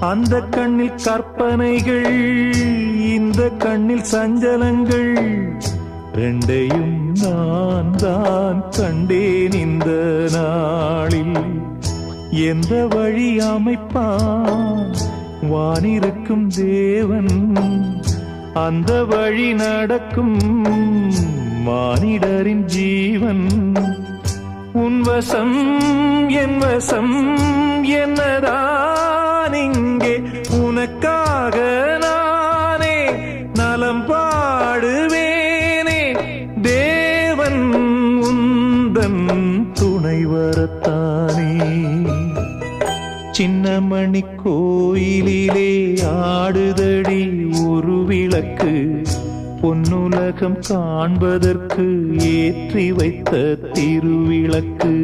அந்த கண்ணில் கற்பனைகள், இந்த கண்ணில் சஞ்சலங்கள், ரெண்டையும் நான் தான் கண்டேன் இந்த நாளில். எந்த வழி அமைப்பான் வானிருக்கும் தேவன், அந்த வழி நடக்கும் மானிடரின் ஜீவன். உன் வசம் என் வசம் என்னதான் இங்கே, உனக்காக நானே நலம் பாடுவேனே. தேவன் உந்தன் துணை வரத்தானே. சின்னமணி கோயிலிலே ஆடுதடி ஒரு விளக்கு, பொன்னுலகம் காண்பதற்கு ஏற்றி வைத்த திருவிளக்கு.